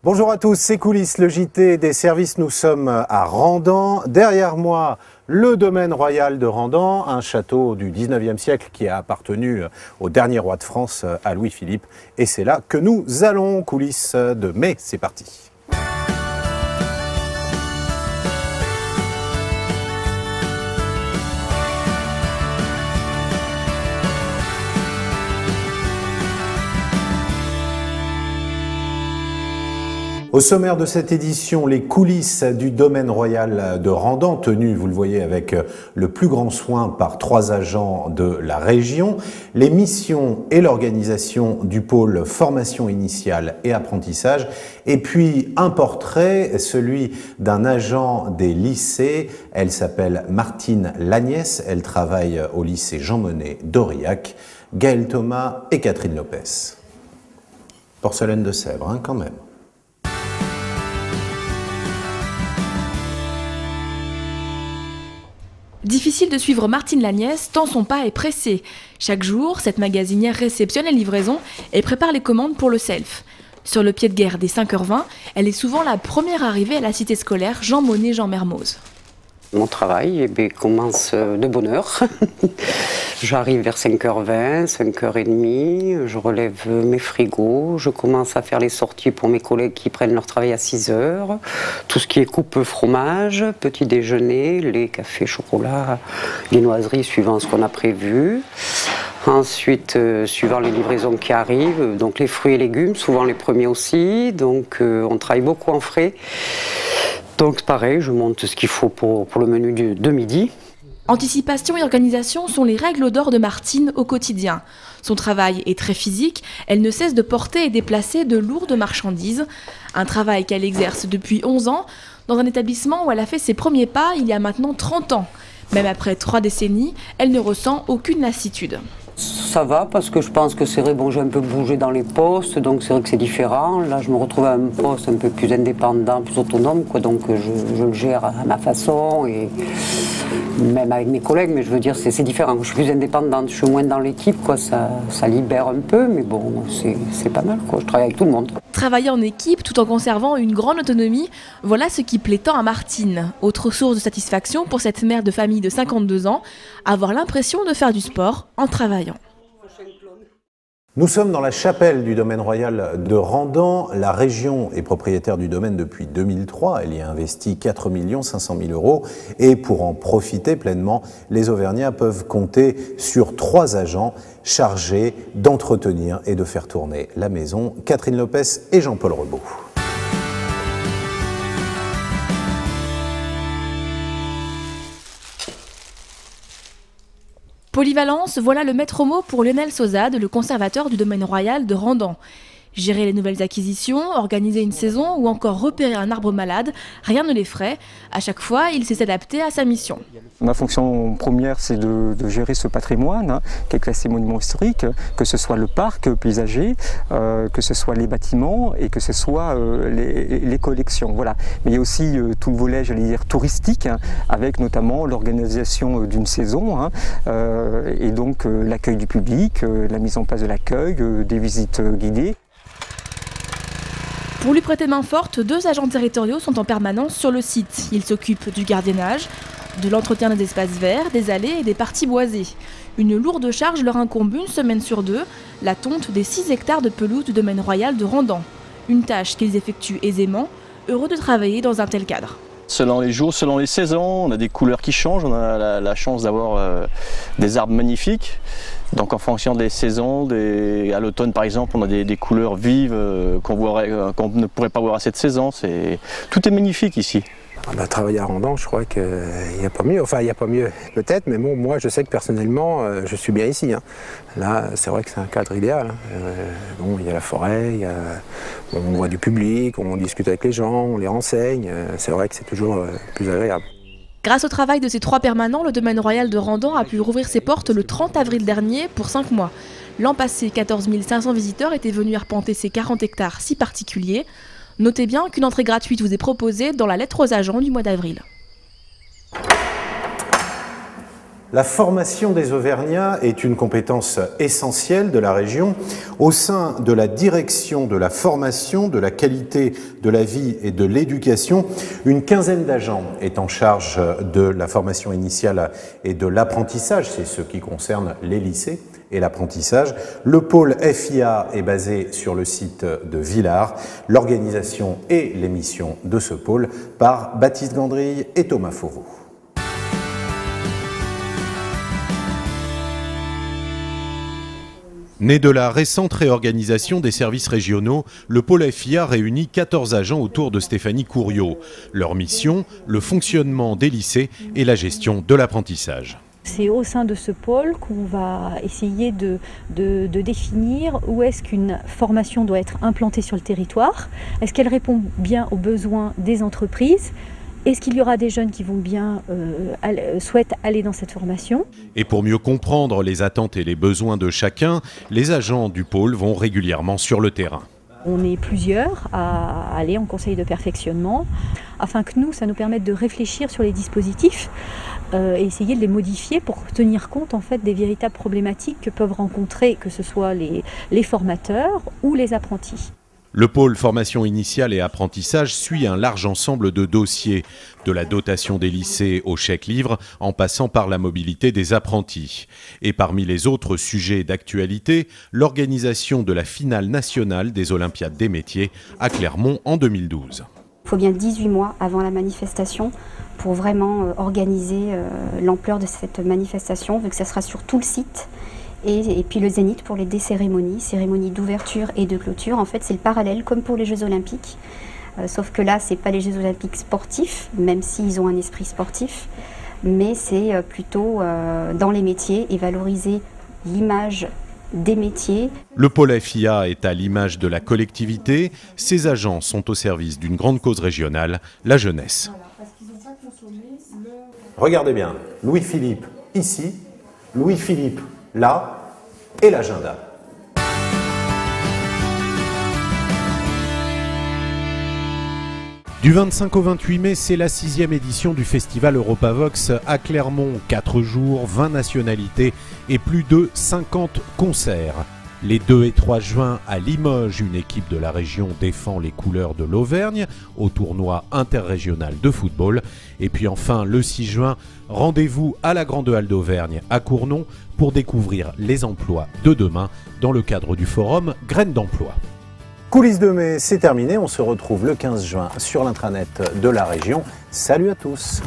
Bonjour à tous, c'est Coulisses, le JT des services. Nous sommes à Randan. Derrière moi, le domaine royal de Randan, un château du 19e siècle qui a appartenu au dernier roi de France, à Louis-Philippe. Et c'est là que nous allons. Coulisses de mai, c'est parti. Au sommaire de cette édition, les coulisses du domaine royal de Randan, tenu, vous le voyez, avec le plus grand soin par 3 agents de la région, les missions et l'organisation du pôle formation initiale et apprentissage, et puis un portrait, celui d'un agent des lycées. Elle s'appelle Martine Lagnès, elle travaille au lycée Jean Monnet d'Aurillac, Gaël Thomas et Catherine Lopez. Porcelaine de Sèvres, hein, quand même. Difficile de suivre Martine Lagnès tant son pas est pressé. Chaque jour, cette magasinière réceptionne les livraisons et prépare les commandes pour le self. Sur le pied de guerre des 5h20, elle est souvent la première arrivée à la cité scolaire Jean Monnet-Jean Mermoz. Mon travail commence de bonne heure. J'arrive vers 5h20, 5h30, je relève mes frigos, je commence à faire les sorties pour mes collègues qui prennent leur travail à 6h. Tout ce qui est coupe fromage, petit déjeuner, lait, café, chocolat, viennoiserie suivant ce qu'on a prévu. Ensuite, suivant les livraisons qui arrivent, donc les fruits et légumes, souvent les premiers aussi, donc on travaille beaucoup en frais. Donc pareil, je monte ce qu'il faut pour le menu de midi. Anticipation et organisation sont les règles d'or de Martine au quotidien. Son travail est très physique, elle ne cesse de porter et déplacer de lourdes marchandises. Un travail qu'elle exerce depuis 11 ans, dans un établissement où elle a fait ses premiers pas il y a maintenant 30 ans. Même après 3 décennies, elle ne ressent aucune lassitude. Ça va parce que je pense que c'est vrai, bon, j'ai un peu bougé dans les postes, donc c'est vrai que c'est différent. Là, je me retrouve à un poste un peu plus indépendant, plus autonome, quoi, donc je le gère à ma façon et même avec mes collègues, mais je veux dire, c'est différent. Je suis plus indépendante, je suis moins dans l'équipe, quoi, ça libère un peu, mais bon, c'est pas mal, quoi. Je travaille avec tout le monde. Travailler en équipe tout en conservant une grande autonomie, voilà ce qui plaît tant à Martine. Autre source de satisfaction pour cette mère de famille de 52 ans, avoir l'impression de faire du sport en travaillant. Nous sommes dans la chapelle du domaine royal de Randan. La région est propriétaire du domaine depuis 2003. Elle y a investi 4 500 000 € et pour en profiter pleinement, les Auvergnats peuvent compter sur 3 agents chargés d'entretenir et de faire tourner la maison. Catherine Lopez et Jean-Paul Rebaud. Polyvalence, voilà le maître mot pour Lionel Sauzade, le conservateur du domaine royal de Randan. Gérer les nouvelles acquisitions, organiser une saison ou encore repérer un arbre malade, rien ne l'effraie. À chaque fois, il s'est adapté à sa mission. Ma fonction première, c'est de gérer ce patrimoine qui est classé monument historique, que ce soit le parc paysager, que ce soit les bâtiments et que ce soit les collections. Voilà. Mais il y a aussi tout le volet, j'allais dire, touristique, avec notamment l'organisation d'une saison et donc l'accueil du public, la mise en place de l'accueil, des visites guidées. Pour lui prêter main forte, 2 agents territoriaux sont en permanence sur le site. Ils s'occupent du gardiennage, de l'entretien des espaces verts, des allées et des parties boisées. Une lourde charge leur incombe une semaine sur 2, la tonte des 6 hectares de pelouse du domaine royal de Randan. Une tâche qu'ils effectuent aisément, heureux de travailler dans un tel cadre. Selon les jours, selon les saisons, on a des couleurs qui changent, on a la chance d'avoir des arbres magnifiques. Donc en fonction des saisons, à l'automne par exemple, on a des couleurs vives qu'on ne pourrait pas voir à cette saison. Tout est magnifique ici. Travailler à Randan, je crois qu'il n'y a pas mieux. Enfin, il n'y a pas mieux peut-être, mais bon, moi je sais que personnellement, je suis bien ici. Là, c'est vrai que c'est un cadre idéal. Bon, il y a la forêt, on voit du public, on discute avec les gens, on les renseigne. C'est vrai que c'est toujours plus agréable. Grâce au travail de ces 3 permanents, le domaine royal de Randan a pu rouvrir ses portes le 30 avril dernier pour 5 mois. L'an passé, 14 500 visiteurs étaient venus arpenter ces 40 hectares si particuliers. Notez bien qu'une entrée gratuite vous est proposée dans la lettre aux agents du mois d'avril. La formation des Auvergnats est une compétence essentielle de la région. Au sein de la direction de la formation, de la qualité de la vie et de l'éducation, une quinzaine d'agents est en charge de la formation initiale et de l'apprentissage, c'est ce qui concerne les lycées et l'apprentissage. Le pôle FIA est basé sur le site de Villars. L'organisation et les missions de ce pôle par Baptiste Gandrille et Thomas Fauveau. Né de la récente réorganisation des services régionaux, le pôle FIA réunit 14 agents autour de Stéphanie Couriot. Leur mission, le fonctionnement des lycées et la gestion de l'apprentissage. C'est au sein de ce pôle qu'on va essayer de définir où est-ce qu'une formation doit être implantée sur le territoire. Est-ce qu'elle répond bien aux besoins des entreprises ? Est-ce qu'il y aura des jeunes qui vont bien souhaitent aller dans cette formation? Et pour mieux comprendre les attentes et les besoins de chacun, les agents du pôle vont régulièrement sur le terrain. On est plusieurs à aller en conseil de perfectionnement afin que nous, ça nous permette de réfléchir sur les dispositifs et essayer de les modifier pour tenir compte en fait des véritables problématiques que peuvent rencontrer, que ce soit les formateurs ou les apprentis. Le pôle formation initiale et apprentissage suit un large ensemble de dossiers, de la dotation des lycées au chèque-livre, en passant par la mobilité des apprentis. Et parmi les autres sujets d'actualité, l'organisation de la finale nationale des Olympiades des métiers à Clermont en 2012. Il faut bien 18 mois avant la manifestation pour vraiment organiser l'ampleur de cette manifestation, vu que ça sera sur tout le site. Et puis le zénith pour les cérémonies d'ouverture et de clôture. En fait, c'est le parallèle comme pour les Jeux Olympiques. Sauf que là, ce n'est pas les Jeux Olympiques sportifs, même s'ils ont un esprit sportif, mais c'est plutôt dans les métiers et valoriser l'image des métiers. Le pôle FIA est à l'image de la collectivité. Ses agents sont au service d'une grande cause régionale, la jeunesse. Regardez bien, Louis-Philippe ici, Louis-Philippe là, et l'agenda. Du 25 au 28 mai, c'est la 6e édition du festival Europavox à Clermont. 4 jours, 20 nationalités et plus de 50 concerts. Les 2 et 3 juin à Limoges, une équipe de la région défend les couleurs de l'Auvergne au tournoi interrégional de football. Et puis enfin, le 6 juin, rendez-vous à la Grande Halle d'Auvergne à Cournon pour découvrir les emplois de demain dans le cadre du forum Graines d'emploi. Coulisses de mai, c'est terminé. On se retrouve le 15 juin sur l'intranet de la région. Salut à tous.